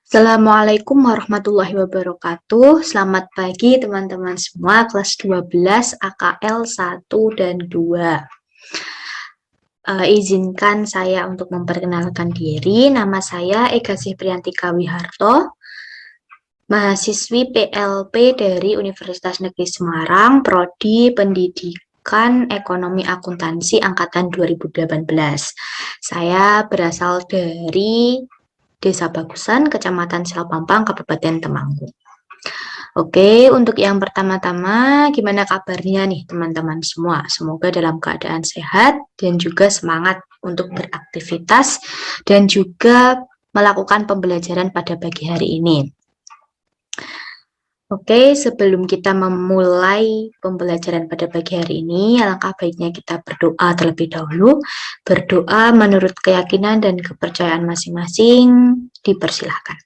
Assalamualaikum warahmatullahi wabarakatuh. Selamat pagi teman-teman semua kelas 12 AKL 1 dan 2. Izinkan saya untuk memperkenalkan diri. Nama saya Ega Priyantika Wiharto, mahasiswi PLP dari Universitas Negeri Semarang, Prodi Pendidikan Ekonomi Akuntansi angkatan 2018. Saya berasal dari Desa Bagusan, Kecamatan Selapampang, Kabupaten Temanggung. Oke, untuk yang pertama-tama, gimana kabarnya nih teman-teman semua? Semoga dalam keadaan sehat dan juga semangat untuk beraktivitas dan juga melakukan pembelajaran pada pagi hari ini. Oke, sebelum kita memulai pembelajaran pada pagi hari ini, alangkah baiknya kita berdoa terlebih dahulu. Berdoa menurut keyakinan dan kepercayaan masing-masing, dipersilahkan.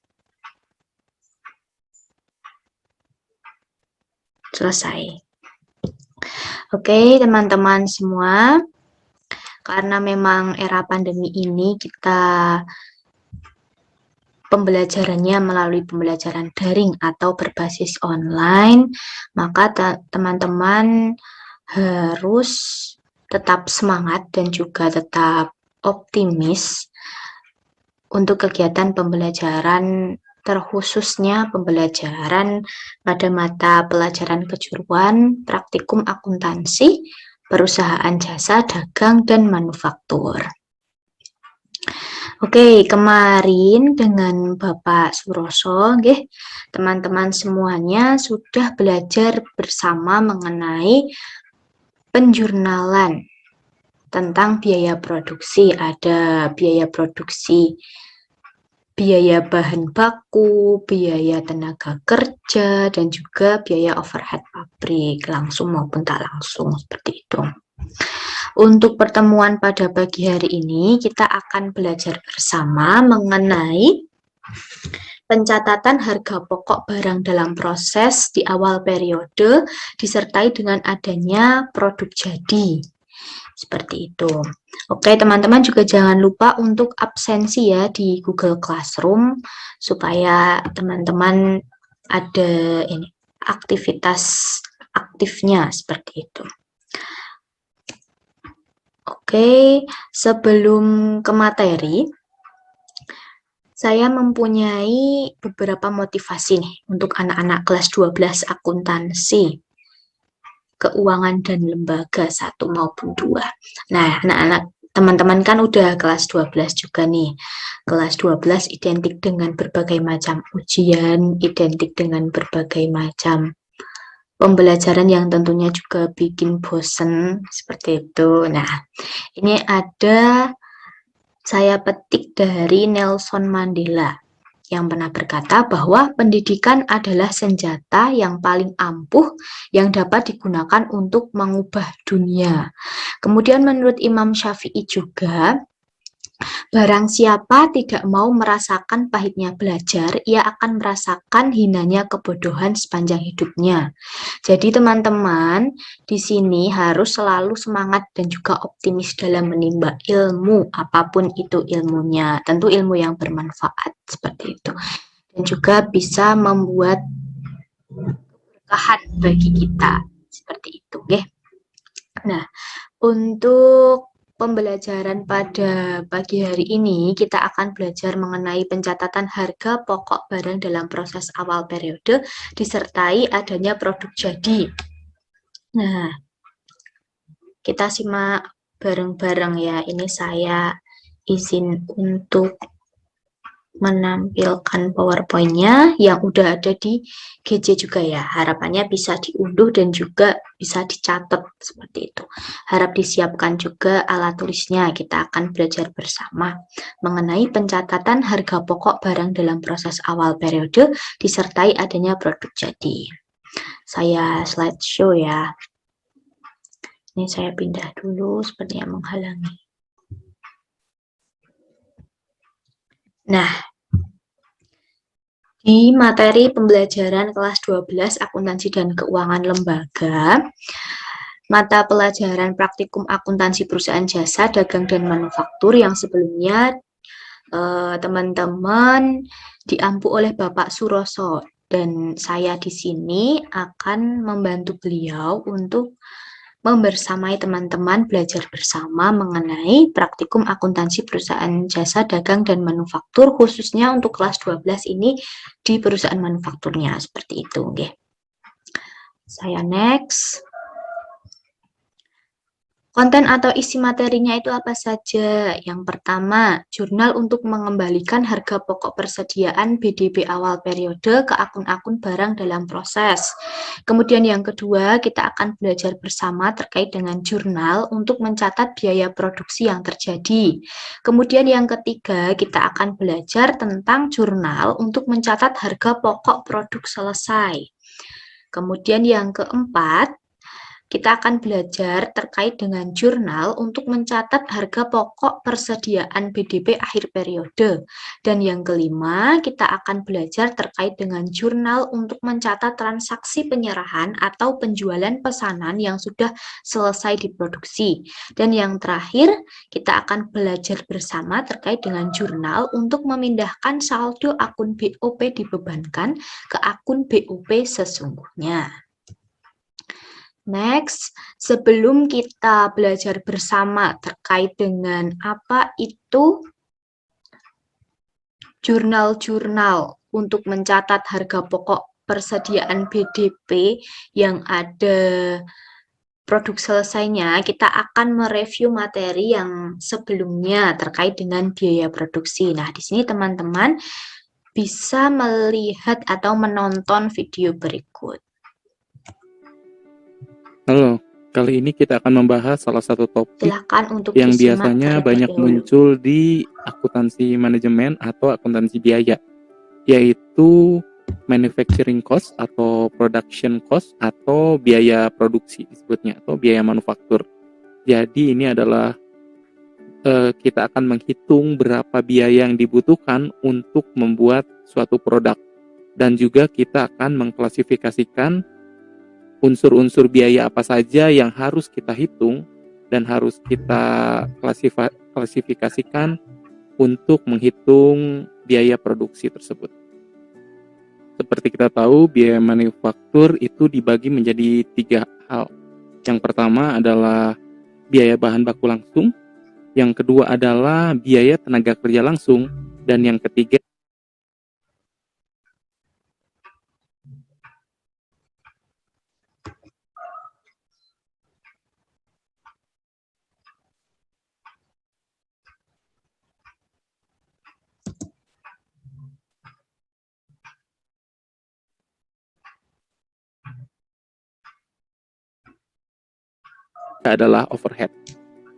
Selesai. Oke, teman-teman semua, karena memang era pandemi ini kita pembelajarannya melalui pembelajaran daring atau berbasis online, maka teman-teman harus tetap semangat dan juga tetap optimis untuk kegiatan pembelajaran, terkhususnya pembelajaran pada mata pelajaran kejuruan, praktikum akuntansi, perusahaan jasa, dagang, dan manufaktur. Oke, kemarin dengan Bapak Suroso, teman-teman semuanya sudah belajar bersama mengenai penjurnalan tentang biaya produksi. Ada biaya produksi, biaya bahan baku, biaya tenaga kerja, dan juga biaya overhead pabrik, langsung maupun tak langsung, seperti itu. Untuk pertemuan pada pagi hari ini, kita akan belajar bersama mengenai pencatatan harga pokok barang dalam proses di awal periode, disertai dengan adanya produk jadi. Seperti itu. Oke, teman-teman juga jangan lupa untuk absensi ya di Google Classroom, supaya teman-teman ada ini aktivitas aktifnya seperti itu. Oke, sebelum ke materi, saya mempunyai beberapa motivasi nih untuk anak-anak kelas 12 akuntansi, keuangan dan lembaga 1 maupun 2. Nah, anak-anak teman-teman kan udah kelas 12 juga nih. Kelas 12 identik dengan berbagai macam ujian, identik dengan berbagai macam pembelajaran yang tentunya juga bikin bosen, seperti itu. Nah, ini ada saya petik dari Nelson Mandela yang pernah berkata bahwa pendidikan adalah senjata yang paling ampuh yang dapat digunakan untuk mengubah dunia. Kemudian menurut Imam Syafi'i juga, barang siapa tidak mau merasakan pahitnya belajar, ia akan merasakan hinanya kebodohan sepanjang hidupnya. Jadi teman-teman, di sini harus selalu semangat dan juga optimis dalam menimba ilmu, apapun itu ilmunya. Tentu ilmu yang bermanfaat, seperti itu. Dan juga bisa membuat keberkahan bagi kita, seperti itu. Nah, untuk pembelajaran pada pagi hari ini, kita akan belajar mengenai pencatatan harga pokok barang dalam proses awal periode, disertai adanya produk jadi. Nah, kita simak bareng-bareng ya. Ini saya izin untuk menampilkan PowerPoint-nya yang udah ada di GC juga ya. Harapannya bisa diunduh dan juga bisa dicatat seperti itu. Harap disiapkan juga alat tulisnya. Kita akan belajar bersama mengenai pencatatan harga pokok barang dalam proses awal periode disertai adanya produk jadi. Saya slideshow ya. Ini saya pindah dulu seperti yang menghalangi. Nah, di materi pembelajaran kelas 12 akuntansi dan keuangan lembaga, mata pelajaran praktikum akuntansi perusahaan jasa, dagang dan manufaktur yang sebelumnya teman-teman diampu oleh Bapak Suroso, dan saya di sini akan membantu beliau untuk membersamai teman-teman belajar bersama mengenai praktikum akuntansi perusahaan jasa dagang dan manufaktur, khususnya untuk kelas 12 ini di perusahaan manufakturnya, seperti itu. Oke. Saya next. Konten atau isi materinya itu apa saja? Yang pertama, jurnal untuk mengembalikan harga pokok persediaan BDB awal periode ke akun-akun barang dalam proses. Kemudian yang kedua, kita akan belajar bersama terkait dengan jurnal untuk mencatat biaya produksi yang terjadi. Kemudian yang ketiga, kita akan belajar tentang jurnal untuk mencatat harga pokok produk selesai. Kemudian yang keempat, kita akan belajar terkait dengan jurnal untuk mencatat harga pokok persediaan BDB akhir periode. Dan yang kelima, kita akan belajar terkait dengan jurnal untuk mencatat transaksi penyerahan atau penjualan pesanan yang sudah selesai diproduksi. Dan yang terakhir, kita akan belajar bersama terkait dengan jurnal untuk memindahkan saldo akun BOP dibebankan ke akun BOP sesungguhnya. Next, sebelum kita belajar bersama terkait dengan apa itu jurnal-jurnal untuk mencatat harga pokok persediaan BDP yang ada produk selesainya, kita akan mereview materi yang sebelumnya terkait dengan biaya produksi. Nah, di sini teman-teman bisa melihat atau menonton video berikut. Halo, kali ini kita akan membahas salah satu topik Silakan untuk yang disimak biasanya terlebih banyak dahulu. muncul di akuntansi manajemen atau akuntansi biaya, yaitu manufacturing cost atau production cost atau biaya produksi disebutnya, atau biaya manufaktur. Jadi ini adalah kita akan menghitung berapa biaya yang dibutuhkan untuk membuat suatu produk, dan juga kita akan mengklasifikasikan unsur-unsur biaya apa saja yang harus kita hitung dan harus kita klasifikasikan untuk menghitung biaya produksi tersebut. Seperti kita tahu, biaya manufaktur itu dibagi menjadi 3 hal. Yang pertama adalah biaya bahan baku langsung, yang kedua adalah biaya tenaga kerja langsung, dan yang ketiga adalah overhead.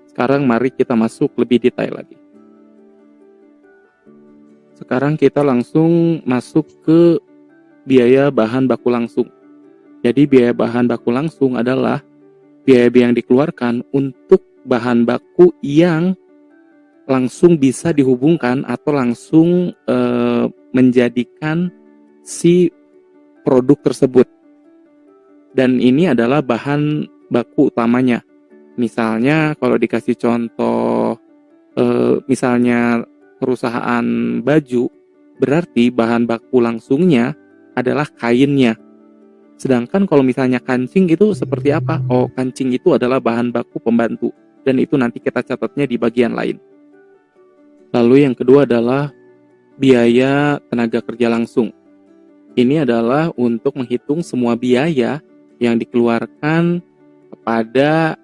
Sekarang mari kita masuk lebih detail lagi. Sekarang kita langsung masuk ke biaya bahan baku langsung. Jadi biaya bahan baku langsung adalah biaya yang dikeluarkan untuk bahan baku yang langsung bisa dihubungkan atau langsung menjadikan si produk tersebut. Dan ini adalah bahan baku utamanya. Misalnya kalau dikasih contoh, misalnya perusahaan baju, berarti bahan baku langsungnya adalah kainnya. Sedangkan kalau misalnya kancing itu seperti apa? Oh, kancing itu adalah bahan baku pembantu, dan itu nanti kita catatnya di bagian lain. Lalu yang kedua adalah biaya tenaga kerja langsung. Ini adalah untuk menghitung semua biaya yang dikeluarkan kepada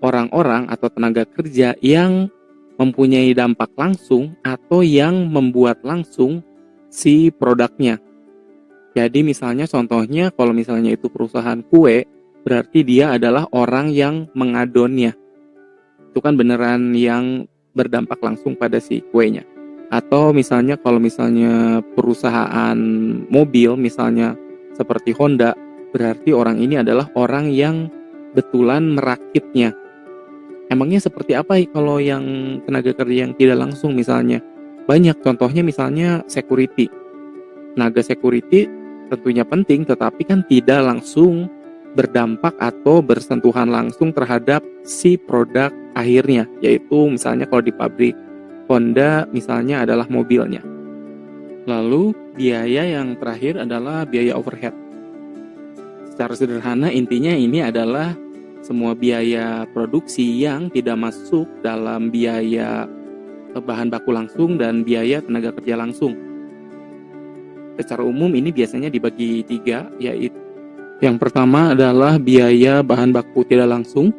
orang-orang atau tenaga kerja yang mempunyai dampak langsung atau yang membuat langsung si produknya. Jadi misalnya contohnya kalau misalnya itu perusahaan kue, berarti dia adalah orang yang mengadonnya. Itu kan beneran yang berdampak langsung pada si kuenya. Atau misalnya kalau misalnya perusahaan mobil, misalnya seperti Honda, berarti orang ini adalah orang yang betulan merakitnya. Emangnya seperti apa kalau yang tenaga kerja yang tidak langsung misalnya? Banyak, contohnya misalnya security. Tenaga security tentunya penting, tetapi kan tidak langsung berdampak atau bersentuhan langsung terhadap si produk akhirnya, yaitu misalnya kalau di pabrik Honda misalnya adalah mobilnya. Lalu biaya yang terakhir adalah biaya overhead. Secara sederhana intinya ini adalah semua biaya produksi yang tidak masuk dalam biaya bahan baku langsung dan biaya tenaga kerja langsung. Secara umum ini biasanya dibagi 3, yaitu yang pertama adalah biaya bahan baku tidak langsung,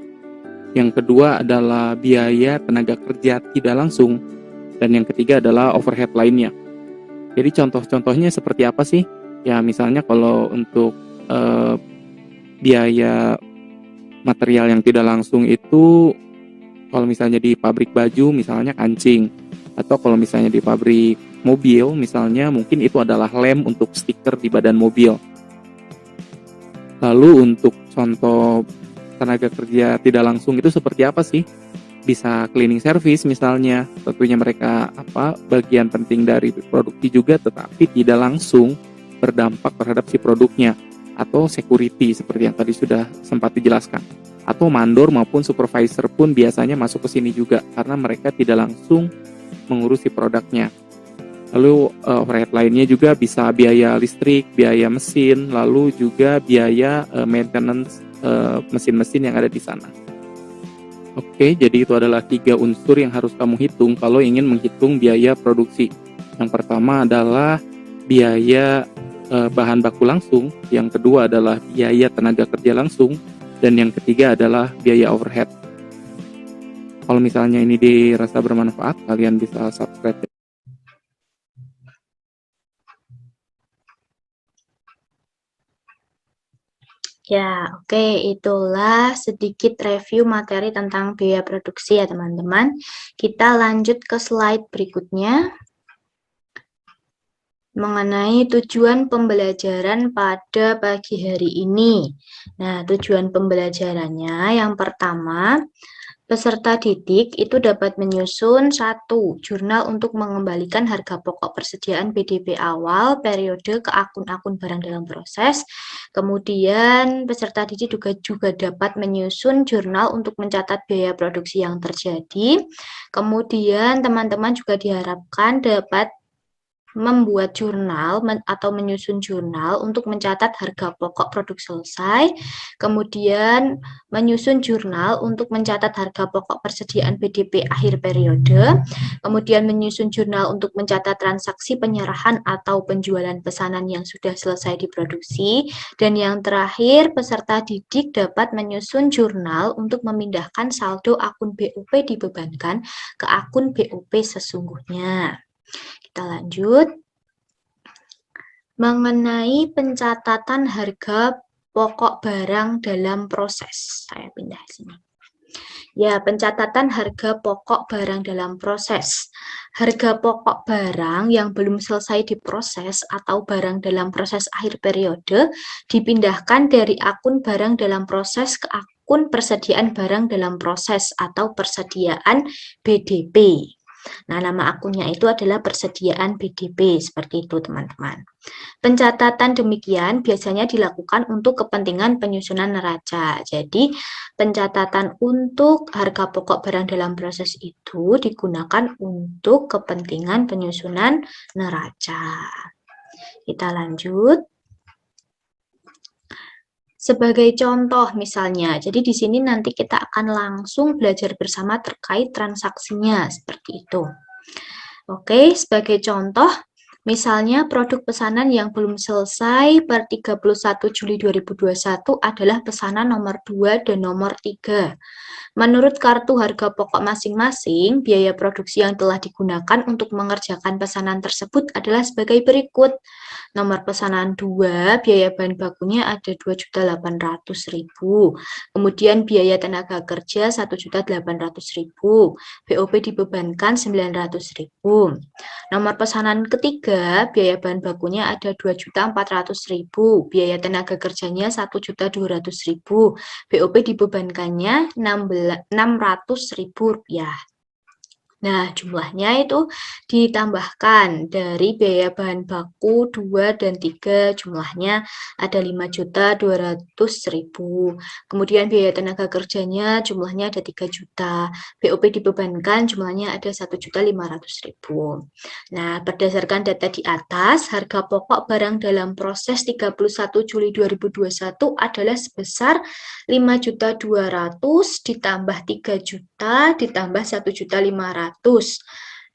yang kedua adalah biaya tenaga kerja tidak langsung, dan yang ketiga adalah overhead lainnya. Jadi contoh-contohnya seperti apa sih? Ya misalnya kalau untuk biaya material yang tidak langsung itu, kalau misalnya di pabrik baju misalnya kancing, atau kalau misalnya di pabrik mobil misalnya mungkin itu adalah lem untuk stiker di badan mobil. Lalu untuk contoh tenaga kerja tidak langsung itu seperti apa sih? Bisa cleaning service misalnya, tentunya mereka bagian penting dari produksi juga, tetapi tidak langsung berdampak terhadap si produknya. Atau security seperti yang tadi sudah sempat dijelaskan. Atau mandor maupun supervisor pun biasanya masuk ke sini juga karena mereka tidak langsung mengurusi produknya. Lalu overhead lainnya juga bisa biaya listrik, biaya mesin, lalu juga biaya maintenance mesin-mesin yang ada di sana. Oke, jadi itu adalah 3 unsur yang harus kamu hitung kalau ingin menghitung biaya produksi. Yang pertama adalah biaya bahan baku langsung, yang kedua adalah biaya tenaga kerja langsung, dan yang ketiga adalah biaya overhead. Kalau misalnya ini dirasa bermanfaat, kalian bisa subscribe. Ya, oke, itulah sedikit review materi tentang biaya produksi ya teman-teman. Kita lanjut ke slide berikutnya. Mengenai tujuan pembelajaran pada pagi hari ini. Nah, tujuan pembelajarannya yang pertama, peserta didik itu dapat menyusun 1 jurnal untuk mengembalikan harga pokok persediaan PDB awal periode ke akun-akun barang dalam proses. Kemudian peserta didik juga dapat menyusun jurnal untuk mencatat biaya produksi yang terjadi. Kemudian teman-teman juga diharapkan dapat membuat jurnal atau menyusun jurnal untuk mencatat harga pokok produk selesai, kemudian menyusun jurnal untuk mencatat harga pokok persediaan PDB akhir periode, kemudian menyusun jurnal untuk mencatat transaksi penyerahan atau penjualan pesanan yang sudah selesai diproduksi, dan yang terakhir peserta didik dapat menyusun jurnal untuk memindahkan saldo akun BOP dibebankan ke akun BOP sesungguhnya. Kita lanjut. Mengenai pencatatan harga pokok barang dalam proses. Saya pindah sini. Ya, pencatatan harga pokok barang dalam proses. Harga pokok barang yang belum selesai diproses atau barang dalam proses akhir periode dipindahkan dari akun barang dalam proses ke akun persediaan barang dalam proses atau persediaan BDP. Nah, nama akunnya itu adalah persediaan BDP, seperti itu teman-teman. Pencatatan demikian biasanya dilakukan untuk kepentingan penyusunan neraca. Jadi, pencatatan untuk harga pokok barang dalam proses itu digunakan untuk kepentingan penyusunan neraca. Kita lanjut. Sebagai contoh misalnya, jadi di sini nanti kita akan langsung belajar bersama terkait transaksinya, seperti itu. Oke, sebagai contoh, misalnya produk pesanan yang belum selesai per 31 Juli 2021 adalah pesanan nomor 2 dan nomor 3. Menurut kartu harga pokok masing-masing, biaya produksi yang telah digunakan untuk mengerjakan pesanan tersebut adalah sebagai berikut. Nomor pesanan 2, biaya bahan bakunya ada 2.800.000. Kemudian biaya tenaga kerja 1.800.000. BOP dibebankan 900.000. Nomor pesanan ketiga, biaya bahan bakunya ada 2.400.000. Biaya tenaga kerjanya 1.200.000. BOP dibebankannya 600.000 rupiah. Nah, jumlahnya itu ditambahkan dari biaya bahan baku 2 dan 3, jumlahnya ada 5.200.000. Kemudian biaya tenaga kerjanya jumlahnya ada 3 juta. BOP dibebankan jumlahnya ada 1.500.000. Nah, berdasarkan data di atas, harga pokok barang dalam proses 31 Juli 2021 adalah sebesar 5.200.000 ditambah 3 juta ditambah 1.500.000.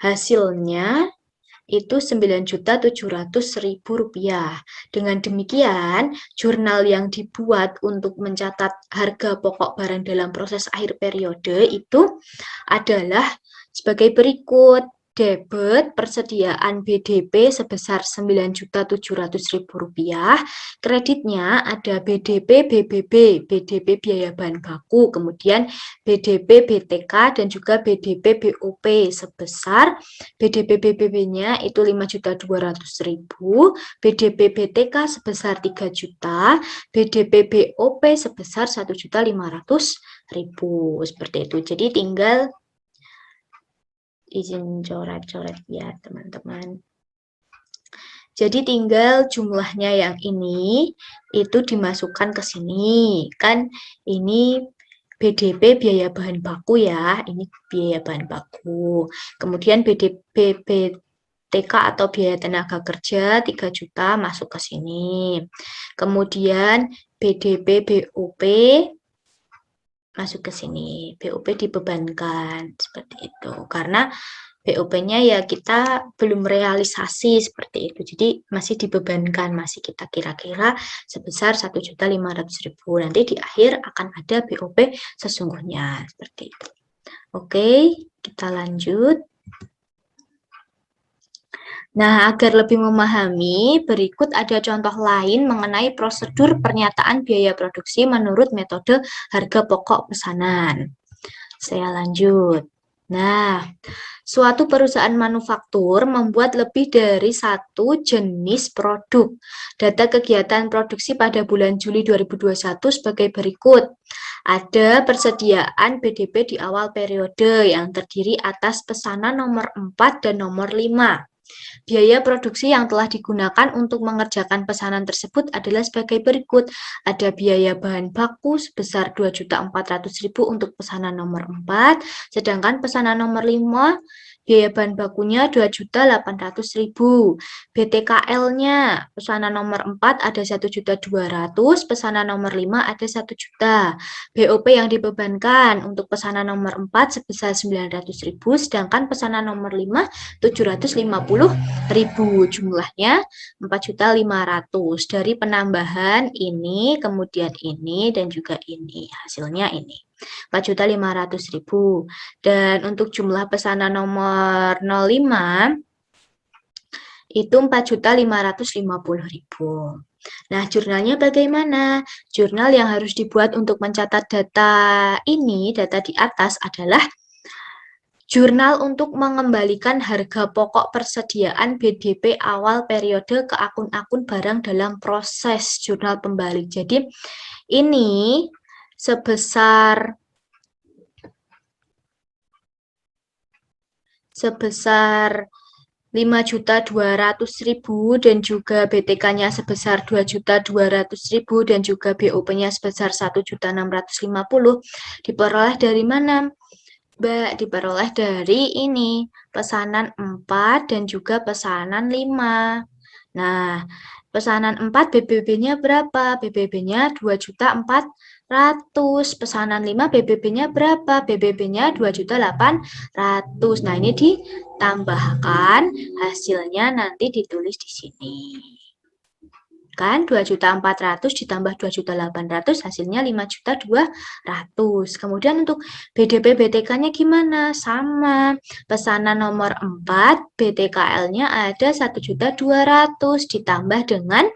Hasilnya itu 9.700.000 rupiah. Dengan demikian, jurnal yang dibuat untuk mencatat harga pokok barang dalam proses akhir periode itu adalah sebagai berikut. Debit persediaan BDP sebesar 9.700.000 rupiah. Kreditnya ada BDP, BBB, BDP biaya bahan baku, kemudian BDP, BTK, dan juga BDP, BOP sebesar BDP BBB-nya itu 5.200.000, BDP BTK sebesar 3 juta, BDP BOP sebesar 1.500.000. Seperti itu. Jadi tinggal izin coret-coret ya teman-teman. Jadi tinggal jumlahnya yang ini itu dimasukkan ke sini. Kan ini BDP biaya bahan baku ya, ini biaya bahan baku. Kemudian BDP BTK atau biaya tenaga kerja 3 juta masuk ke sini. Kemudian BDP BOP masuk ke sini. BOP dibebankan seperti itu. Karena BOP-nya ya kita belum realisasi seperti itu. Jadi masih dibebankan, masih kita kira-kira sebesar 1.500.000. Nanti di akhir akan ada BOP sesungguhnya seperti itu. Oke, kita lanjut. Nah, agar lebih memahami, berikut ada contoh lain mengenai prosedur pernyataan biaya produksi menurut metode harga pokok pesanan. Saya lanjut. Nah, suatu perusahaan manufaktur membuat lebih dari satu jenis produk. Data kegiatan produksi pada bulan Juli 2021 sebagai berikut. Ada persediaan BDP di awal periode yang terdiri atas pesanan nomor 4 dan nomor 5. Biaya produksi yang telah digunakan untuk mengerjakan pesanan tersebut adalah sebagai berikut. Ada biaya bahan baku sebesar 2.400.000 untuk pesanan nomor 4, sedangkan pesanan nomor 5 biaya bahan bakunya 2.800.000. BTKL-nya pesanan nomor 4 ada 1.200.000, pesanan nomor 5 ada 1 juta. BOP yang dibebankan untuk pesanan nomor 4 sebesar 900.000, sedangkan pesanan nomor 5 750.000. Jumlahnya 4.500.000. Dari penambahan ini, kemudian ini, dan juga ini. Hasilnya ini. 4.500.000. Dan untuk jumlah pesanan nomor 05 itu 4.550.000. Nah, jurnalnya bagaimana? Jurnal yang harus dibuat untuk mencatat data ini, data di atas adalah jurnal untuk mengembalikan harga pokok persediaan BDP awal periode ke akun-akun barang dalam proses jurnal pembalik. Jadi, ini sebesar 5.200.000 dan juga BTK-nya sebesar 2.200.000 dan juga BOP-nya sebesar 1.650.000 diperoleh dari mana? Mbak, diperoleh dari ini, pesanan 4 dan juga pesanan 5. Nah, pesanan 4 BBB-nya berapa? BBB-nya 2.400.000. Pesanan 5 BBB-nya berapa? BBB-nya 2.800.000. Nah, ini ditambahkan, hasilnya nanti ditulis di sini. Kan 2.400.000 ditambah 2.800.000 hasilnya 5.200.000. Kemudian untuk BDP BTK-nya gimana? Sama. Pesanan nomor 4 BTKL-nya ada 1.200.000 ditambah dengan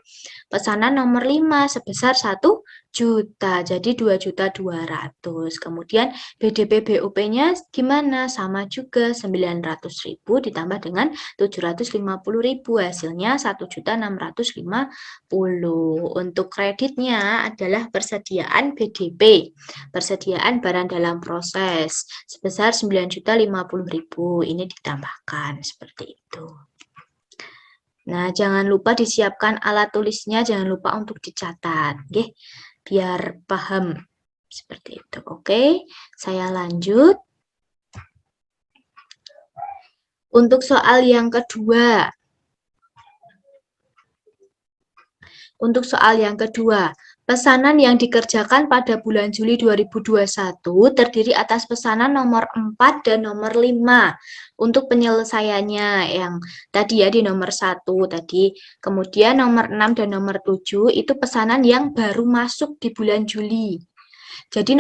pesanan nomor 5 sebesar 1 juta, jadi 2.200.000. Kemudian BDP BUP-nya gimana? Sama juga 900.000 ditambah dengan 750.000, hasilnya 1.650.000. Untuk kreditnya adalah persediaan BDP, persediaan barang dalam proses sebesar 9.050.000. Ini ditambahkan seperti itu. Nah, jangan lupa disiapkan alat tulisnya, jangan lupa untuk dicatat, oke? Biar paham seperti itu. Oke, saya lanjut. Untuk soal yang kedua. Pesanan yang dikerjakan pada bulan Juli 2021 terdiri atas pesanan nomor 4 dan nomor 5. Untuk penyelesaiannya yang tadi ya di nomor 1 tadi. Kemudian nomor 6 dan nomor 7 itu pesanan yang baru masuk di bulan Juli. Jadi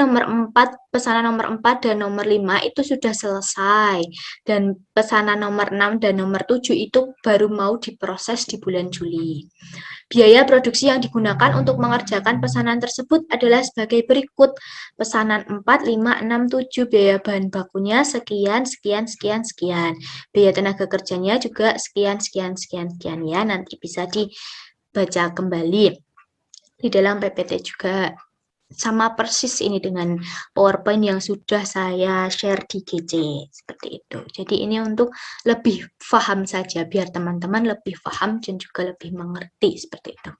pesanan nomor 4 dan nomor 5 itu sudah selesai. Dan pesanan nomor 6 dan nomor 7 itu baru mau diproses di bulan Juli. Biaya produksi yang digunakan untuk mengerjakan pesanan tersebut adalah sebagai berikut. Pesanan 4, 5, 6, 7, biaya bahan bakunya sekian, sekian, sekian, sekian. Biaya tenaga kerjanya juga sekian, sekian, sekian, sekian ya. Nanti bisa dibaca kembali di dalam PPT juga. Sama persis ini dengan PowerPoint yang sudah saya share di GC, seperti itu. Jadi ini untuk lebih paham saja, biar teman-teman lebih paham dan juga lebih mengerti, seperti itu.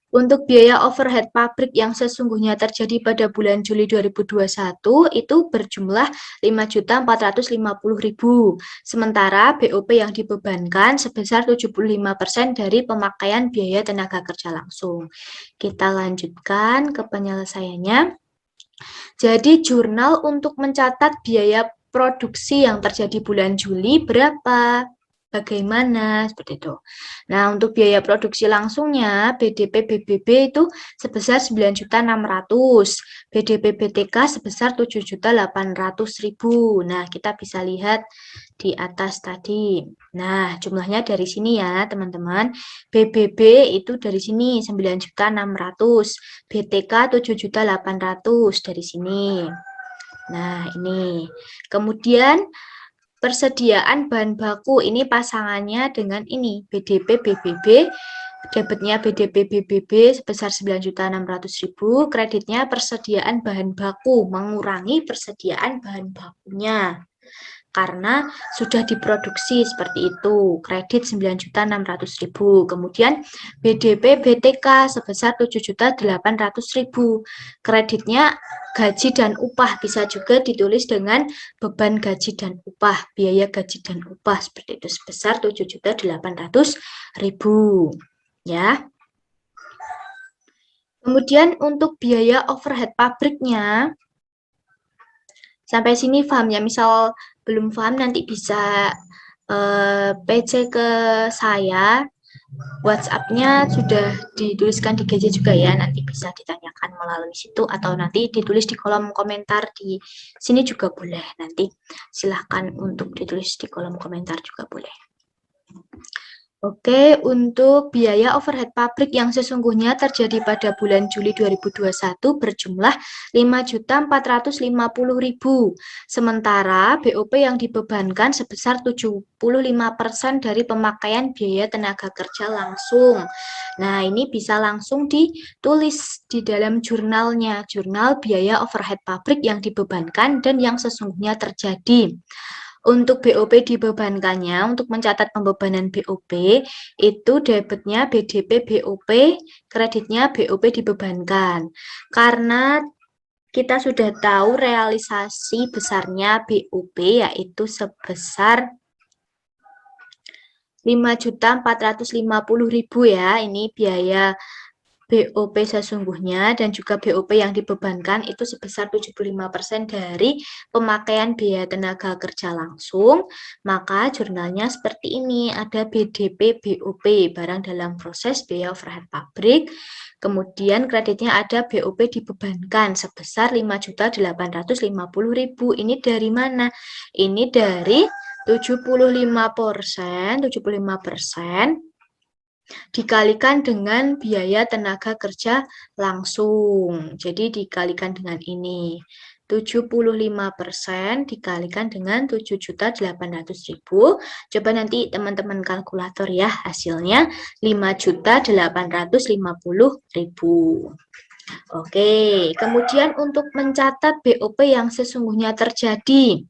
Untuk biaya overhead pabrik yang sesungguhnya terjadi pada bulan Juli 2021 itu berjumlah 5.450.000. Sementara BOP yang dibebankan sebesar 75% dari pemakaian biaya tenaga kerja langsung. Kita lanjutkan ke penyelesaiannya. Jadi jurnal untuk mencatat biaya produksi yang terjadi bulan Juli berapa? Bagaimana? Seperti itu. Nah, untuk biaya produksi langsungnya, BDP BBB itu sebesar 9.600.000, BDP BTK sebesar 7.800.000. Nah, kita bisa lihat di atas tadi. Nah, jumlahnya dari sini ya, teman-teman. BBB itu dari sini 9.600.000, BTK 7.800.000 dari sini. Nah, ini. Kemudian persediaan bahan baku ini pasangannya dengan ini BDP BBB, debitnya BDP BBB sebesar 9.600.000, kreditnya persediaan bahan baku mengurangi persediaan bahan bakunya karena sudah diproduksi seperti itu, kredit 9.600.000. Kemudian BDP BTK sebesar 7.800.000. Kreditnya gaji dan upah, bisa juga ditulis dengan beban gaji dan upah, biaya gaji dan upah seperti itu sebesar 7.800.000 ya. Kemudian untuk biaya overhead pabriknya, sampai sini paham ya? Misal belum paham nanti bisa PC ke saya, WhatsApp-nya sudah dituliskan di GC juga ya, nanti bisa ditanyakan melalui situ atau nanti ditulis di kolom komentar di sini juga boleh, nanti silahkan untuk ditulis di kolom komentar juga boleh. Oke, untuk biaya overhead pabrik yang sesungguhnya terjadi pada bulan Juli 2021 berjumlah 5.450.000. Sementara BOP yang dibebankan sebesar 75% dari pemakaian biaya tenaga kerja langsung. Nah, ini bisa langsung ditulis di dalam jurnalnya, jurnal biaya overhead pabrik yang dibebankan dan yang sesungguhnya terjadi. Untuk BOP dibebankannya, untuk mencatat pembebanan BOP, itu debitnya BDP BOP, kreditnya BOP dibebankan. Karena kita sudah tahu realisasi besarnya BOP, yaitu sebesar 5.450.000 ya, ini biaya BOP sesungguhnya dan juga BOP yang dibebankan itu sebesar 75% dari pemakaian biaya tenaga kerja langsung, maka jurnalnya seperti ini, ada BDP BOP, barang dalam proses biaya overhead pabrik, kemudian kreditnya ada BOP dibebankan sebesar 5.850.000. Ini dari mana? Ini dari 75%, dikalikan dengan biaya tenaga kerja langsung. Jadi dikalikan dengan ini. 75% dikalikan dengan 7.800.000. Coba nanti teman-teman kalkulator ya, hasilnya 5.850.000. Oke, kemudian untuk mencatat BOP yang sesungguhnya terjadi,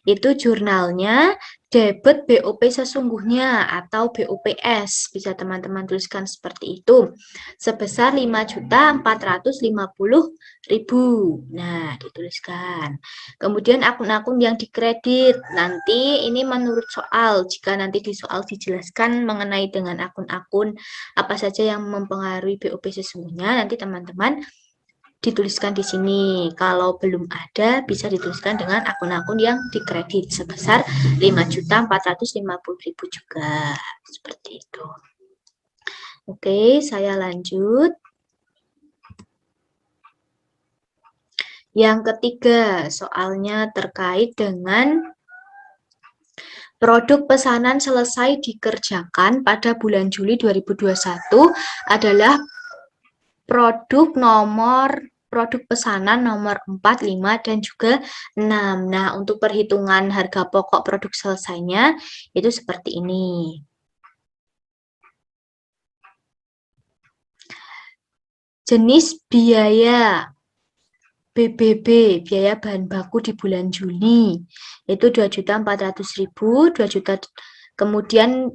itu jurnalnya debit BOP sesungguhnya atau BOPS, bisa teman-teman tuliskan seperti itu, sebesar 5.450.000. Nah, dituliskan. Kemudian akun-akun yang dikredit, nanti ini menurut soal, jika nanti di soal dijelaskan mengenai dengan akun-akun apa saja yang mempengaruhi BOP sesungguhnya, nanti teman-teman dituliskan di sini. Kalau belum ada, bisa dituliskan dengan akun-akun yang dikredit sebesar 5.450.000 juga. Seperti itu. Oke, saya lanjut. Yang ketiga, soalnya terkait dengan produk pesanan selesai dikerjakan pada bulan Juli 2021 adalah produk pesanan nomor 4, 5, dan juga 6. Nah, untuk perhitungan harga pokok produk selesainya itu seperti ini. Jenis biaya BBB, biaya bahan baku di bulan Juli, itu 2.400.000, 2 juta. Kemudian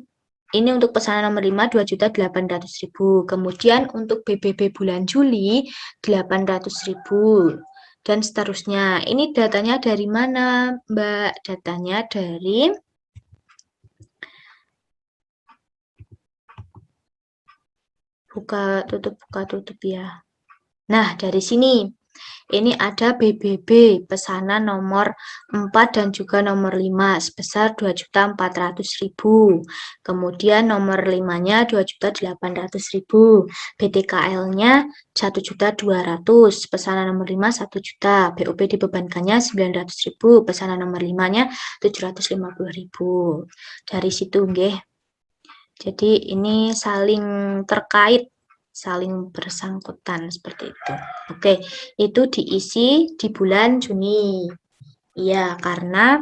ini untuk pesanan nomor 5, 2.800.000. Kemudian untuk BBB bulan Juli, 800.000. Dan seterusnya. Ini datanya dari mana, Mbak? Datanya dari buka tutup ya. Nah, dari sini. Ini ada BBB, pesanan nomor 4 dan juga nomor 5 sebesar 2.400.000. Kemudian nomor 5-nya 2.800.000. BTKL-nya 1.200.000. Pesanan nomor 5 1 juta. BOP dibebankannya 900.000. Pesanan nomor 5-nya 750.000. Dari situ nggih. Jadi ini saling terkait, saling bersangkutan seperti itu. Oke, itu diisi di bulan Juni. Iya, karena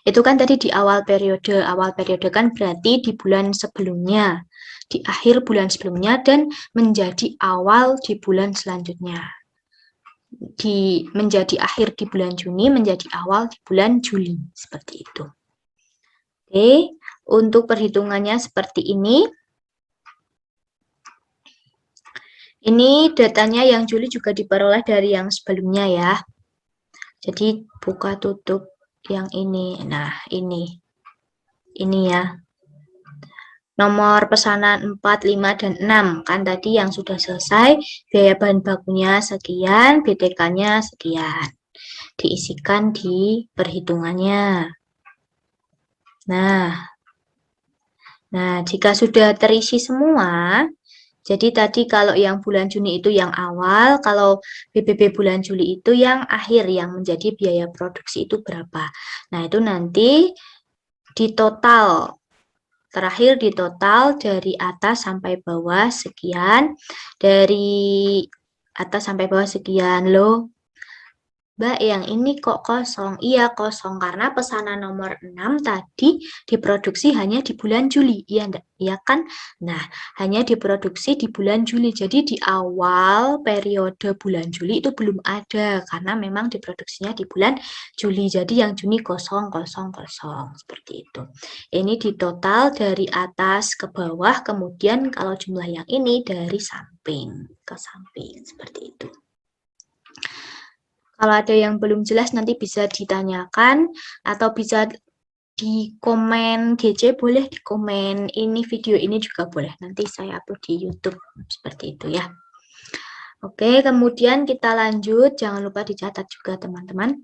itu kan tadi di awal periode. Awal periode kan berarti di bulan sebelumnya, di akhir bulan sebelumnya, dan menjadi awal di bulan selanjutnya. Menjadi akhir di bulan Juni, menjadi awal di bulan Juli. Seperti itu. Oke, untuk perhitungannya seperti ini. Ini datanya yang Juli juga diperoleh dari yang sebelumnya ya. Jadi buka tutup yang ini. Nah, ini. Ini ya. Nomor pesanan 4, 5, dan 6. Kan tadi yang sudah selesai, biaya bahan bakunya sekian, BTK-nya sekian. Diisikan di perhitungannya. Nah, jika sudah terisi semua, jadi tadi kalau yang bulan Juni itu yang awal, kalau BBB bulan Juli itu yang akhir, yang menjadi biaya produksi itu berapa. Nah, itu nanti di total, terakhir di total dari atas sampai bawah sekian, dari atas sampai bawah sekian. Loh, Mbak, yang ini kok kosong? Iya, kosong karena pesanan nomor 6 tadi diproduksi hanya di bulan Juli. Iya, enggak? Iya kan? Nah, hanya diproduksi di bulan Juli. Jadi di awal periode bulan Juli itu belum ada karena memang diproduksinya di bulan Juli. Jadi yang Juni kosong, kosong, kosong. Seperti itu. Ini di total dari atas ke bawah, kemudian kalau jumlah yang ini dari samping ke samping. Seperti itu. Kalau ada yang belum jelas nanti bisa ditanyakan atau bisa di komen GC, boleh di komen ini video ini juga boleh. Nanti saya upload di YouTube seperti itu ya. Oke, kemudian kita lanjut. Jangan lupa dicatat juga teman-teman.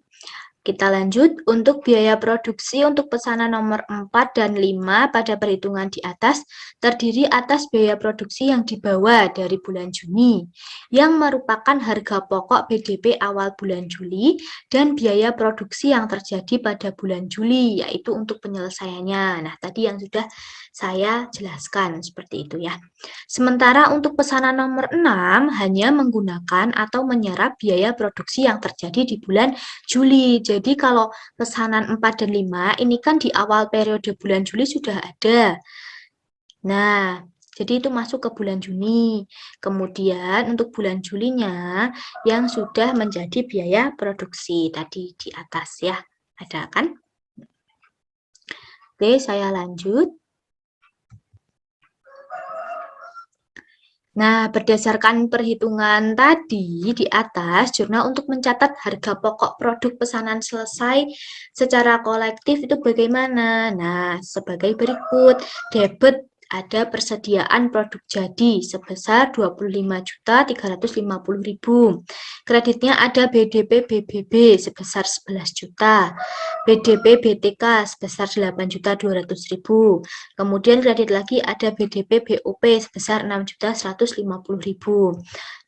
Kita lanjut, untuk biaya produksi untuk pesanan nomor 4 dan 5 pada perhitungan di atas terdiri atas biaya produksi yang dibawa dari bulan Juni, yang merupakan harga pokok BDP awal bulan Juli, dan biaya produksi yang terjadi pada bulan Juli, yaitu untuk penyelesaiannya. Nah, tadi yang sudah saya jelaskan seperti itu ya. Sementara untuk pesanan nomor 6 hanya menggunakan atau menyerap biaya produksi yang terjadi di bulan Juli. Jadi kalau pesanan 4 dan 5 ini kan di awal periode bulan Juli sudah ada. Nah, jadi itu masuk ke bulan Juni. Kemudian untuk bulan Julinya yang sudah menjadi biaya produksi tadi di atas ya. Ada kan? Oke, saya lanjut. Nah, berdasarkan perhitungan tadi di atas, jurnal untuk mencatat harga pokok produk pesanan selesai secara kolektif itu bagaimana? Nah, sebagai berikut, debit ada persediaan produk jadi sebesar 25.350.000. Kreditnya ada BDP BBB sebesar 11 juta, BDP BTK sebesar 8.200.000. Kemudian kredit lagi ada BDP BOP sebesar 6.150.000.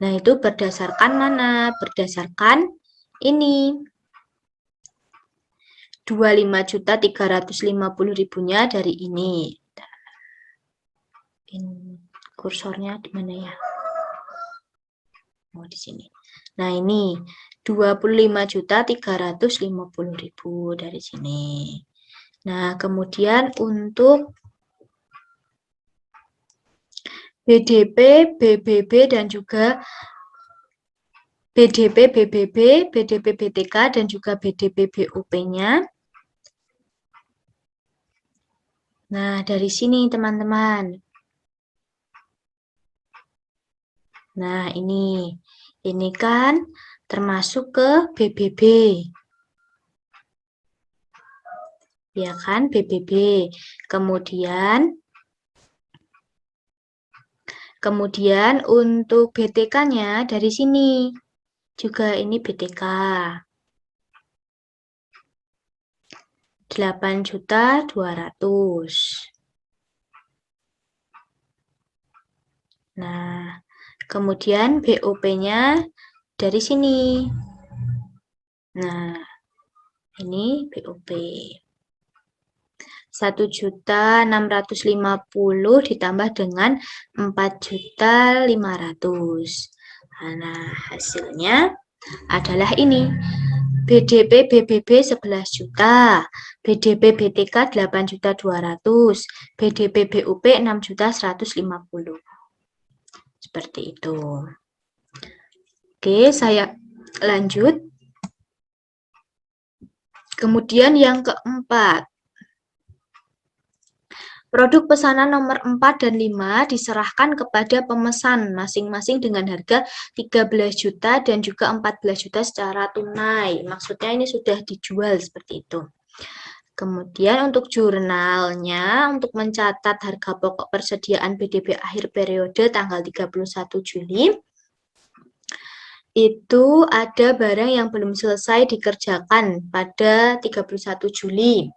Nah, itu berdasarkan mana? Berdasarkan ini. 25.350.000-nya dari ini. Kursornya di mana ya? Oh, di sini. Nah, ini 25.350.000 dari sini. Nah, kemudian untuk BDP, BBB, dan juga BDP, BBB, BDP, BTK, dan juga BDP, BOP-nya. Nah, dari sini teman-teman. Nah, ini kan termasuk ke BBB. Ya kan, BBB. Kemudian untuk BTK-nya dari sini. Juga ini BTK. 8.200.000. Nah, kemudian BOP-nya dari sini. Nah, ini BOP. 1.650.000 ditambah dengan 4.500.000. Nah, hasilnya adalah ini. BDP BBB 11 juta, BDP BTK 8.200.000, BDP BUP 6.150.000. Seperti itu. Oke, saya lanjut. Kemudian yang keempat. Produk pesanan nomor 4 dan 5 diserahkan kepada pemesan masing-masing dengan harga 13 juta dan juga 14 juta secara tunai. Maksudnya ini sudah dijual seperti itu. Kemudian untuk jurnalnya, untuk mencatat harga pokok persediaan BDP akhir periode tanggal 31 Juli, itu ada barang yang belum selesai dikerjakan pada 31 Juli.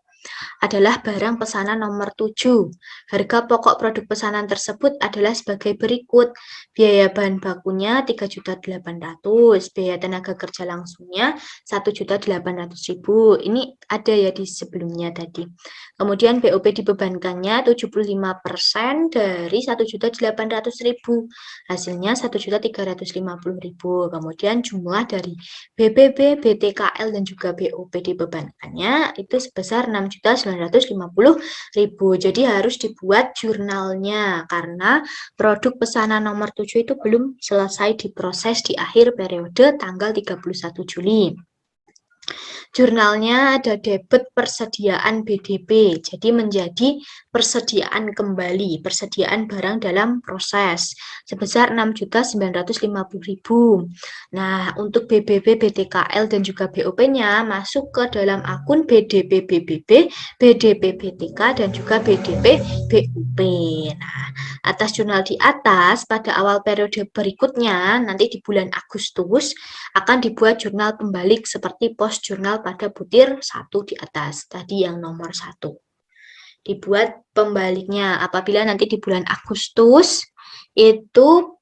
Adalah barang pesanan nomor 7. Harga pokok produk pesanan tersebut adalah sebagai berikut. Biaya bahan bakunya 3.800.000, biaya tenaga kerja langsungnya 1.800.000. Ini ada ya di sebelumnya tadi. Kemudian BOP dibebankannya 75% dari 1.800.000. Hasilnya 1.350.000. Kemudian jumlah dari BBB, BTKL dan juga BOP dibebankannya itu sebesar 6.950.000. Jadi harus dibuat jurnalnya karena produk pesanan nomor 7 itu belum selesai diproses di akhir periode tanggal 31 Juli. Jurnalnya ada debit persediaan BDP, jadi menjadi persediaan kembali, persediaan barang dalam proses, sebesar 6.950.000. Nah, untuk BBB, BTKL, dan juga BOP-nya masuk ke dalam akun BDP BBB, BDP BTK, dan juga BDP BUP. Nah, atas jurnal di atas, pada awal periode berikutnya, nanti di bulan Agustus, akan dibuat jurnal pembalik seperti pos jurnal pada butir 1 di atas, tadi yang nomor 1. Dibuat pembaliknya, apabila nanti di bulan Agustus, itu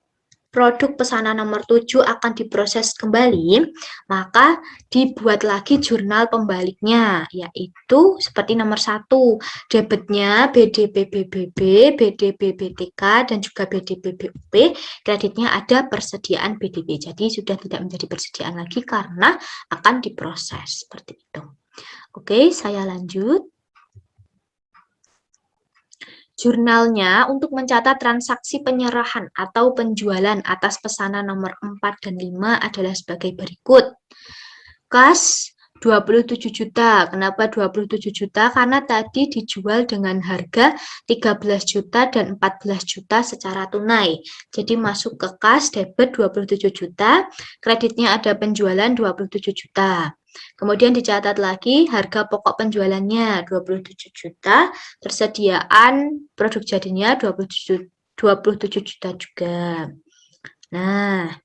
produk pesanan nomor 7 akan diproses kembali, maka dibuat lagi jurnal pembaliknya, yaitu seperti nomor 1, debitnya BDPBBB, BDPBTK, dan juga BDPBUP, kreditnya ada persediaan BDB, jadi sudah tidak menjadi persediaan lagi karena akan diproses, seperti itu. Oke, saya lanjut. Jurnalnya untuk mencatat transaksi penyerahan atau penjualan atas pesanan nomor 4 dan 5 adalah sebagai berikut. Kas 27 juta. Kenapa 27 juta? Karena tadi dijual dengan harga 13 juta dan 14 juta secara tunai. Jadi masuk ke kas debit 27 juta, kreditnya ada penjualan 27 juta. Kemudian dicatat lagi harga pokok penjualannya 27 juta, persediaan produk jadinya 27 juta juga. Nah,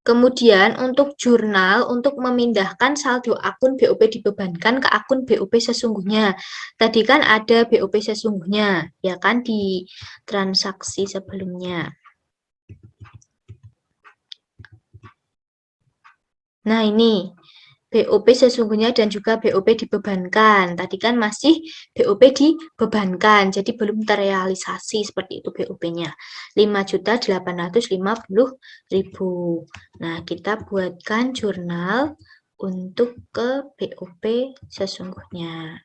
kemudian untuk jurnal untuk memindahkan saldo akun BOP dibebankan ke akun BOP sesungguhnya. Tadi kan ada BOP sesungguhnya, ya kan, di transaksi sebelumnya. Nah, ini BOP sesungguhnya dan juga BOP dibebankan. Tadi kan masih BOP dibebankan, jadi belum terrealisasi seperti itu BOP-nya. 5.850.000. Nah, kita buatkan jurnal untuk ke BOP sesungguhnya.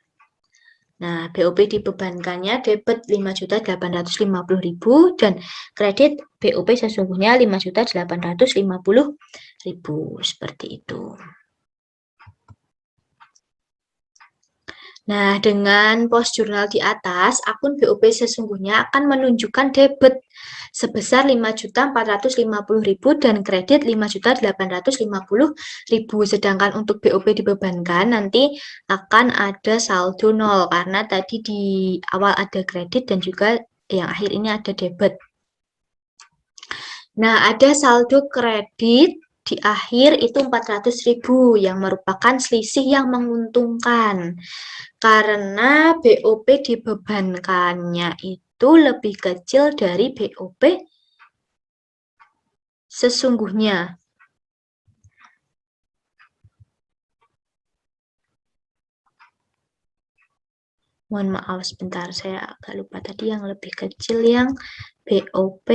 Nah, BOP dibebankannya debit 5.850.000 dan kredit BOP sesungguhnya 5.850.000, seperti itu. Nah, dengan pos jurnal di atas, akun BOP sesungguhnya akan menunjukkan debit sebesar 5.450.000 dan kredit 5.850.000. Sedangkan untuk BOP dibebankan nanti akan ada saldo 0 karena tadi di awal ada kredit dan juga yang akhir ini ada debit. Nah, ada saldo kredit di akhir itu 400.000 yang merupakan selisih yang menguntungkan. Karena BOP dibebankannya itu lebih kecil dari BOP sesungguhnya. Mohon maaf sebentar, saya agak lupa tadi yang lebih kecil yang BOP.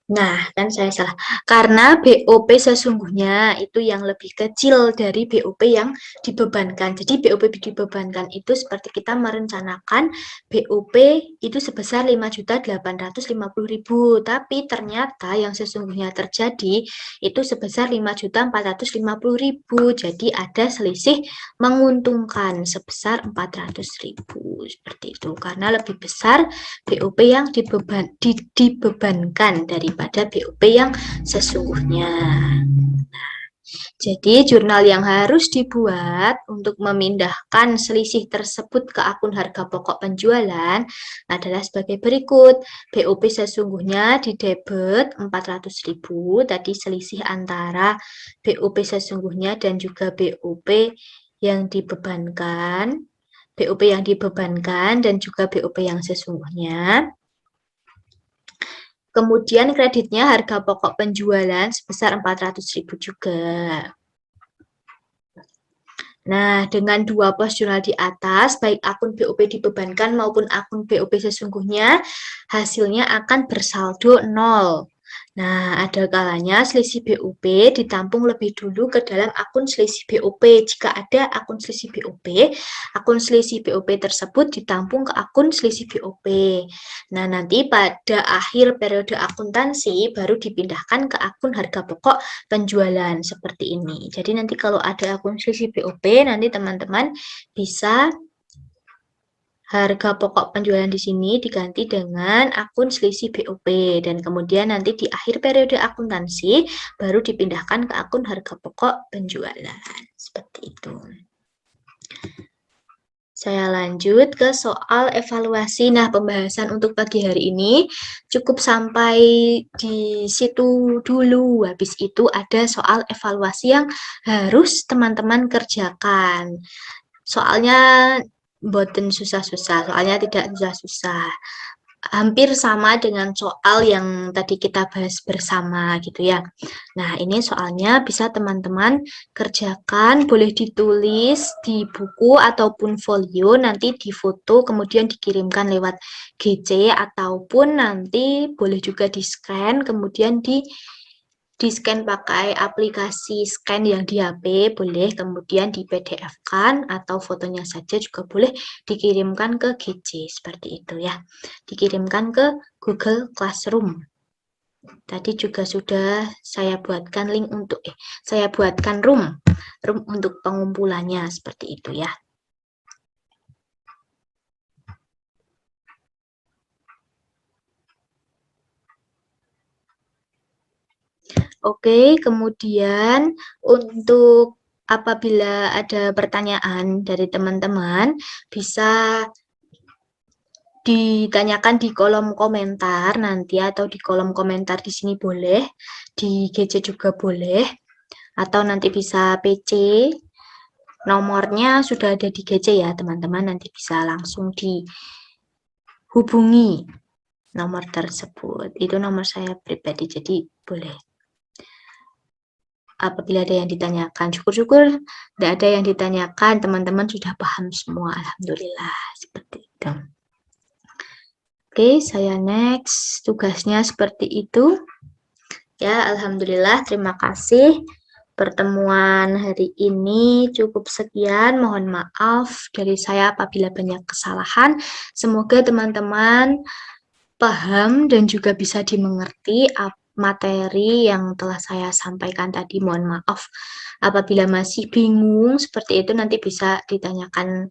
Nah, kan saya salah. Karena BOP sesungguhnya itu yang lebih kecil dari BOP yang dibebankan. Jadi BOP dibebankan itu seperti kita merencanakan BOP itu sebesar 5.850.000. Tapi ternyata yang sesungguhnya terjadi itu sebesar 5.450.000. Jadi ada selisih menguntungkan sebesar 400.000. Seperti itu. Karena lebih besar BOP yang dibebankan daripada BOP yang sesungguhnya. Jadi jurnal yang harus dibuat untuk memindahkan selisih tersebut ke akun harga pokok penjualan adalah sebagai berikut. BOP sesungguhnya di debit 400.000, tadi selisih antara BOP sesungguhnya dan juga BOP yang dibebankan. BOP yang dibebankan dan juga BOP yang sesungguhnya. Kemudian kreditnya harga pokok penjualan sebesar 400.000 juga. Nah, dengan dua pos jurnal di atas, baik akun BOP dibebankan maupun akun BOP sesungguhnya, hasilnya akan bersaldo 0. Nah, ada kalanya selisih BOP ditampung lebih dulu ke dalam akun selisih BOP. Jika ada akun selisih BOP tersebut ditampung ke akun selisih BOP. Nah, nanti pada akhir periode akuntansi baru dipindahkan ke akun harga pokok penjualan seperti ini. Jadi nanti kalau ada akun selisih BOP, nanti teman-teman bisa Harga pokok penjualan di sini diganti dengan akun selisih BOP dan kemudian nanti di akhir periode akuntansi baru dipindahkan ke akun harga pokok penjualan. Seperti itu. Saya lanjut ke soal evaluasi. Nah, pembahasan untuk pagi hari ini cukup sampai di situ dulu. Habis itu ada soal evaluasi yang harus teman-teman kerjakan. Soalnya boten susah-susah, soalnya tidak susah-susah. Hampir sama dengan soal yang tadi kita bahas bersama gitu ya. Nah, ini soalnya bisa teman-teman kerjakan, boleh ditulis di buku ataupun folio, nanti difoto kemudian dikirimkan lewat GC ataupun nanti boleh juga di-scan kemudian di-scan pakai aplikasi scan yang di HP, boleh kemudian di PDF-kan atau fotonya saja juga boleh dikirimkan ke GC, seperti itu ya. Dikirimkan ke Google Classroom. Tadi juga sudah saya buatkan link untuk, saya buatkan room untuk pengumpulannya, seperti itu ya. Oke, kemudian untuk apabila ada pertanyaan dari teman-teman, bisa ditanyakan di kolom komentar nanti atau di kolom komentar di sini boleh, di GC juga boleh, atau nanti bisa PC. Nomornya sudah ada di GC ya, teman-teman, nanti bisa langsung dihubungi nomor tersebut. Itu nomor saya pribadi, jadi boleh. Apabila ada yang ditanyakan, syukur-syukur tidak ada yang ditanyakan, teman-teman sudah paham semua, alhamdulillah, seperti itu. Oke, saya next, tugasnya seperti itu. Ya, alhamdulillah, terima kasih. Pertemuan hari ini cukup sekian, mohon maaf dari saya apabila banyak kesalahan. Semoga teman-teman paham dan juga bisa dimengerti materi yang telah saya sampaikan tadi. Mohon maaf apabila masih bingung seperti itu, nanti bisa ditanyakan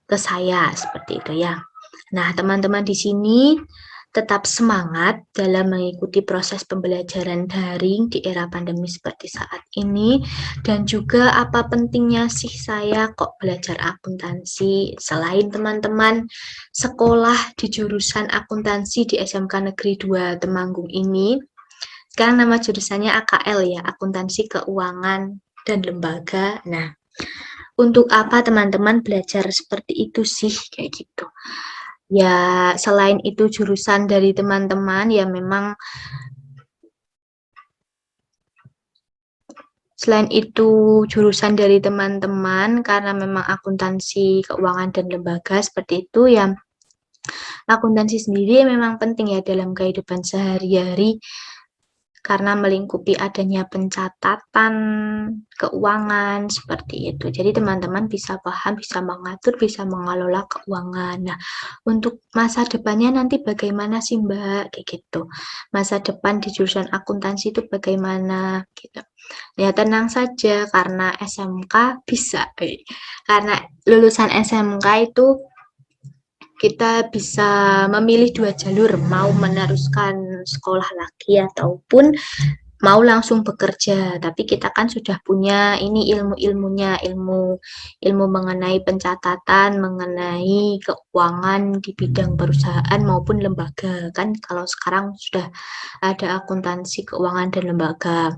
ke saya seperti itu ya. Nah, teman-teman di sini tetap semangat dalam mengikuti proses pembelajaran daring di era pandemi seperti saat ini, dan juga apa pentingnya sih saya kok belajar akuntansi selain teman-teman sekolah di jurusan akuntansi di SMK Negeri 2 Temanggung ini. Sekarang nama jurusannya AKL ya, Akuntansi Keuangan dan Lembaga. Nah, untuk apa teman-teman belajar seperti itu sih, kayak gitu. Ya, selain itu jurusan dari teman-teman ya memang selain itu jurusan dari teman-teman karena memang akuntansi keuangan dan lembaga seperti itu ya. Akuntansi sendiri memang penting ya dalam kehidupan sehari-hari karena melingkupi adanya pencatatan keuangan seperti itu. Jadi teman-teman bisa paham, bisa mengatur, bisa mengelola keuangan. Nah, untuk masa depannya nanti bagaimana sih Mbak? Kayak gitu. Masa depan di jurusan akuntansi itu bagaimana? Gitu. Ya tenang saja karena SMK bisa. Karena lulusan SMK itu kita bisa memilih 2 jalur, mau meneruskan sekolah lagi ataupun mau langsung bekerja, tapi kita kan sudah punya ini ilmu-ilmunya, ilmu mengenai pencatatan, mengenai keuangan di bidang perusahaan maupun lembaga. Kan kalau sekarang sudah ada akuntansi keuangan dan lembaga.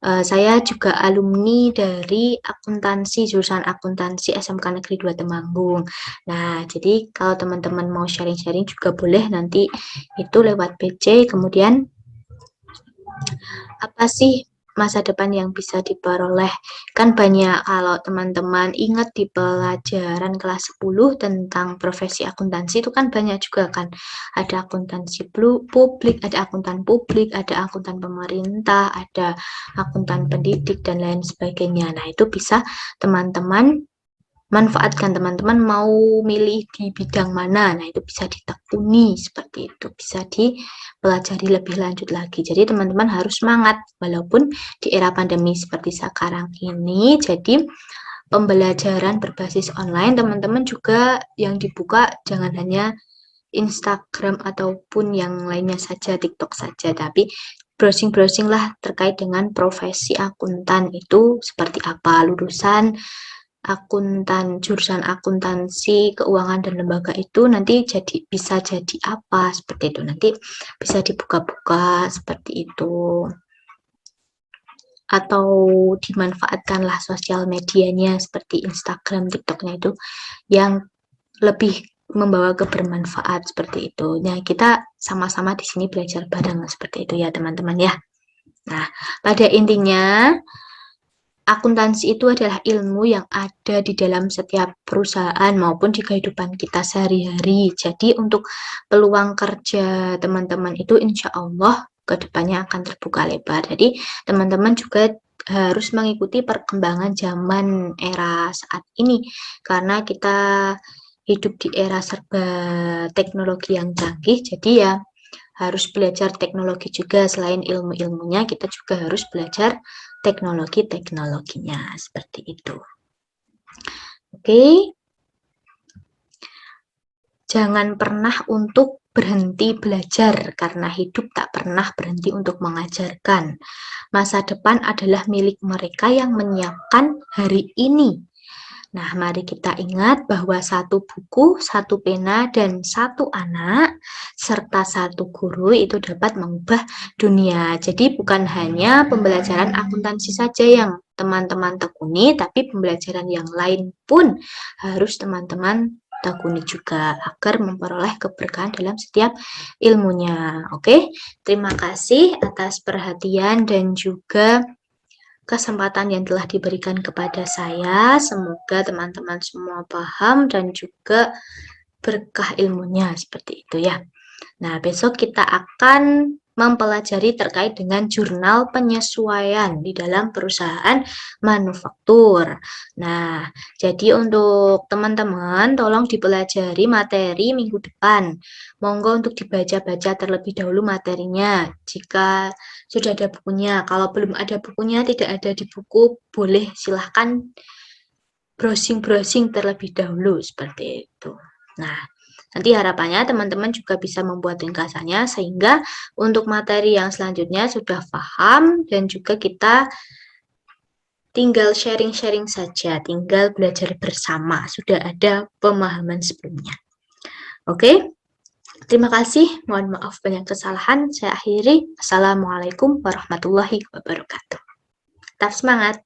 Saya juga alumni dari akuntansi, jurusan akuntansi SMK Negeri 2 Temanggung. Nah, jadi kalau teman-teman mau sharing-sharing juga boleh nanti itu lewat PC, kemudian apa sih masa depan yang bisa diperoleh? Kan banyak kalau teman-teman ingat di pelajaran kelas 10 tentang profesi akuntansi itu kan banyak juga kan. Ada akuntansi publik, ada akuntan publik, ada akuntan pemerintah, ada akuntan pendidik dan lain sebagainya. Nah, itu bisa teman-teman manfaatkan, teman-teman mau milih di bidang mana, nah itu bisa ditekuni seperti itu, bisa dipelajari lebih lanjut lagi. Jadi teman-teman harus semangat walaupun di era pandemi seperti sekarang ini. Jadi pembelajaran berbasis online, teman-teman juga yang dibuka jangan hanya Instagram ataupun yang lainnya saja, TikTok saja, tapi browsing-browsing lah terkait dengan profesi akuntan itu seperti apa, lulusan akuntan, jurusan akuntansi, keuangan dan lembaga itu nanti bisa jadi apa, seperti itu. Nanti bisa dibuka-buka seperti itu. Atau dimanfaatkanlah sosial medianya seperti Instagram, TikToknya itu yang lebih membawa kebermanfaat seperti itu. Nah, kita sama-sama di sini belajar bareng seperti itu ya, teman-teman ya. Nah, pada intinya akuntansi itu adalah ilmu yang ada di dalam setiap perusahaan maupun di kehidupan kita sehari-hari. Jadi untuk peluang kerja teman-teman itu insya Allah kedepannya akan terbuka lebar. Jadi teman-teman juga harus mengikuti perkembangan zaman era saat ini karena kita hidup di era serba teknologi yang canggih. Jadi ya harus belajar teknologi juga, selain ilmu-ilmunya kita juga harus belajar teknologi-teknologinya seperti itu. Oke. Jangan pernah untuk berhenti belajar karena hidup tak pernah berhenti untuk mengajarkan. Masa depan adalah milik mereka yang menyiapkan hari ini. Nah, mari kita ingat bahwa satu buku, satu pena, dan satu anak, serta satu guru itu dapat mengubah dunia. Jadi bukan hanya pembelajaran akuntansi saja yang teman-teman tekuni, tapi pembelajaran yang lain pun harus teman-teman tekuni juga agar memperoleh keberkahan dalam setiap ilmunya. Oke, terima kasih atas perhatian dan juga kesempatan yang telah diberikan kepada saya. Semoga teman-teman semua paham dan juga berkah ilmunya seperti itu ya. Nah, besok kita akan mempelajari terkait dengan jurnal penyesuaian di dalam perusahaan manufaktur. Nah, jadi untuk teman-teman tolong dipelajari materi minggu depan. Monggo untuk dibaca-baca terlebih dahulu materinya. Jika sudah ada bukunya, kalau belum ada bukunya, tidak ada di buku, boleh silahkan browsing-browsing terlebih dahulu seperti itu. Nah, nanti harapannya teman-teman juga bisa membuat ringkasannya sehingga untuk materi yang selanjutnya sudah paham dan juga kita tinggal sharing-sharing saja, tinggal belajar bersama, sudah ada pemahaman sebelumnya. Oke, terima kasih, mohon maaf banyak kesalahan, saya akhiri. Assalamualaikum warahmatullahi wabarakatuh. Tetap semangat!